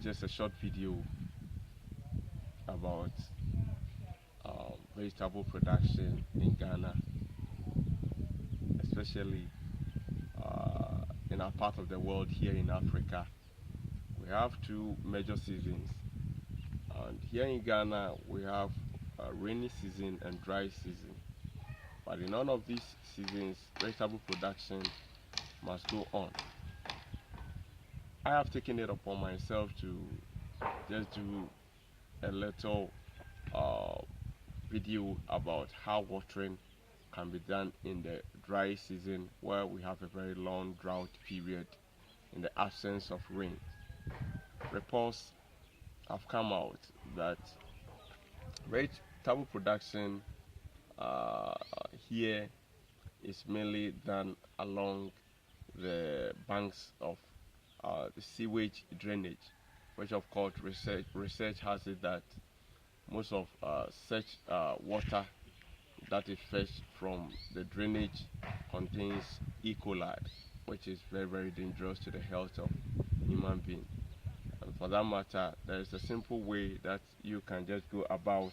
just a short video about vegetable production in Ghana, especially in our part of the world here in Africa. We have two major seasons, and here in Ghana we have a rainy season and dry season. But in none of these seasons, vegetable production must go on. I have taken it upon myself to just do a little uh, video about how watering can be done in the dry season where we have a very long drought period in the absence of rain. Reports have come out that vegetable production uh, here is mainly done along the banks of the sewage drainage, which of course research has it that most of such water that is fetched from the drainage contains E. coli, which is very dangerous to the health of human being. And for that matter, there is a simple way that you can just go about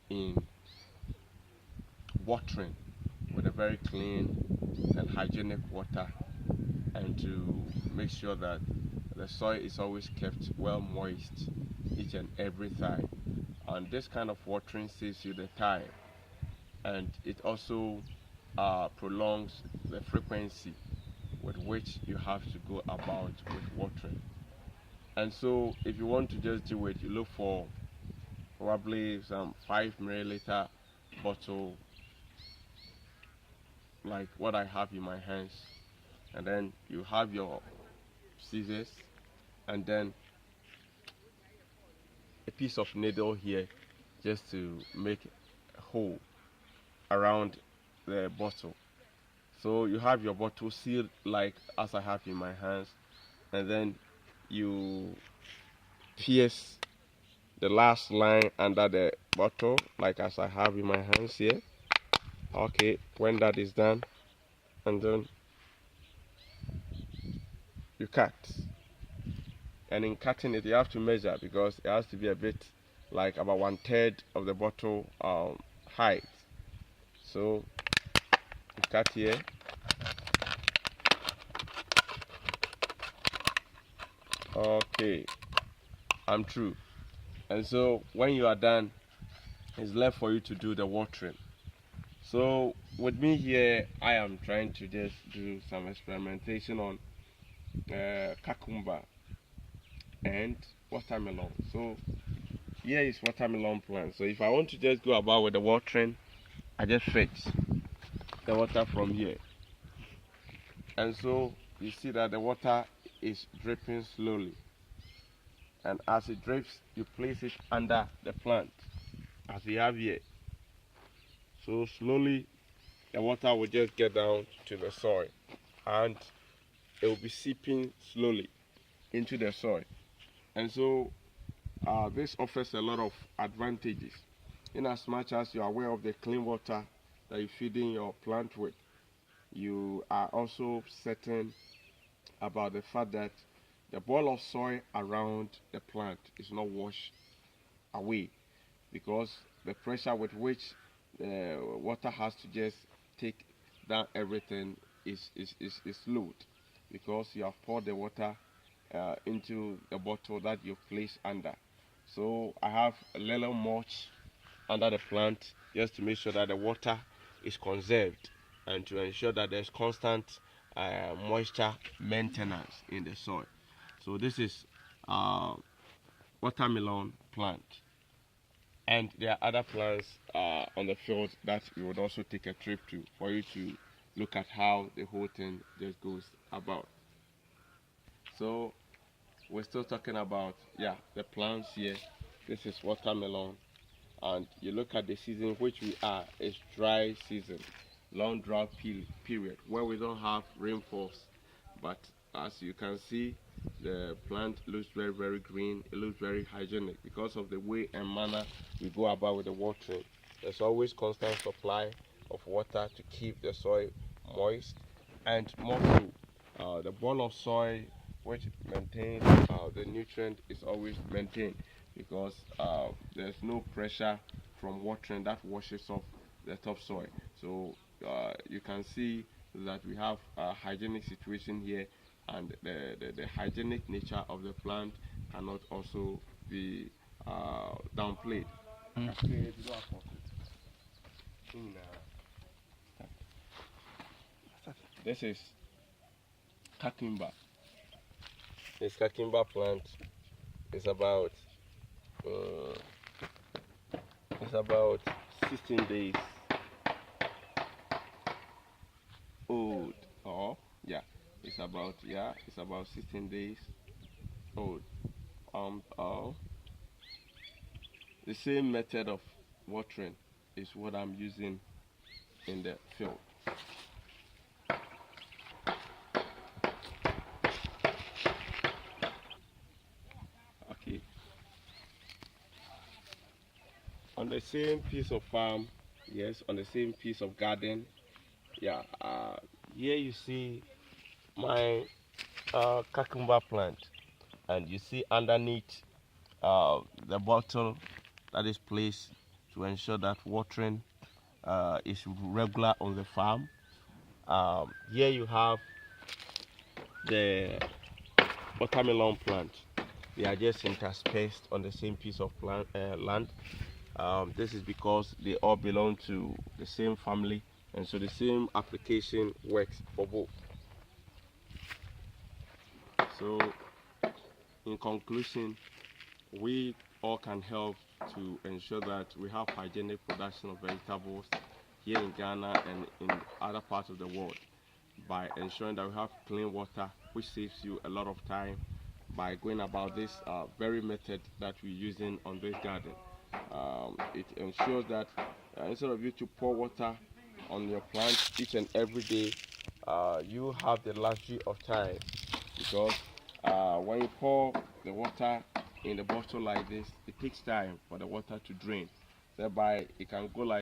in watering with a very clean and hygienic water, and to make sure that the soil is always kept well moist each and every time. And this kind of watering saves you the time, and it also prolongs the frequency with which you have to go about with watering. And so if you want to just do it, you look for probably some 5 milliliter bottle like what I have in my hands, and then you have your scissors, and then a piece of needle here just to make a hole around the bottle. So you have your bottle sealed like as I have in my hands, and then you pierce the last line under the bottle like as I have in my hands here. Okay, when that is done, and then you cut. And in cutting it, you have to measure because it has to be a bit like about 1/3 of the bottle height. So you cut here, okay, I'm through. And so when you are done, it's left for you to do the watering. So with me here, I am trying to just do some experimentation on cucumber and watermelon. So here is watermelon plant. So if I want to just go about with the watering, I just fetch the water from here, and so you see that the water is dripping slowly, and as it drips you place it under the plant as we have here. So slowly the water will just get down to the soil, and it will be seeping slowly into the soil. And so this offers a lot of advantages in as much as you are aware of the clean water that you're feeding your plant with. You are also certain about the fact that the ball of soil around the plant is not washed away, because the pressure with which the water has to just take down everything is slowed, because you have poured the water into the bottle that you've placed under. So I have a little mulch under the plant just to make sure that the water is conserved and to ensure that there's constant moisture maintenance in the soil. So this is watermelon plant, and there are other plants on the field that you would also take a trip to for you to look at how the whole thing just goes about. So we're still talking about, yeah, the plants here. This is watermelon, and you look at the season which we are, it's dry season, long drought period where we don't have rainfalls. But as you can see, the plant looks very green. It looks very hygienic because of the way and manner we go about with the watering. There's always constant supply of water to keep the soil moist, and more so, the ball of soil which maintains the nutrient is always maintained, because there's no pressure from watering that washes off the topsoil. So you can see that we have a hygienic situation here, and the hygienic nature of the plant cannot also be downplayed. This is cucumber. This cucumber plant is about uh, 16 days old. Or yeah, it's about 16 days old. The same method of watering is what I'm using in the field. Okay. On the same piece of farm, yes, on the same piece of garden, yeah. Here you see my cucumber plant, and you see underneath the bottle that is placed to ensure that watering is regular on the farm. Here you have the watermelon plant. They are just interspersed on the same piece of land. This is because they all belong to the same family, and so the same application works for both. So in conclusion, we all can help to ensure that we have hygienic production of vegetables here in Ghana and in other parts of the world, by ensuring that we have clean water, which saves you a lot of time by going about this very method that we're using on this garden. It ensures that instead of you to pour water on your plant each and every day, you have the luxury of time, because when you pour the water in the bottle like this, it takes time for the water to drain. Thereby, it can go like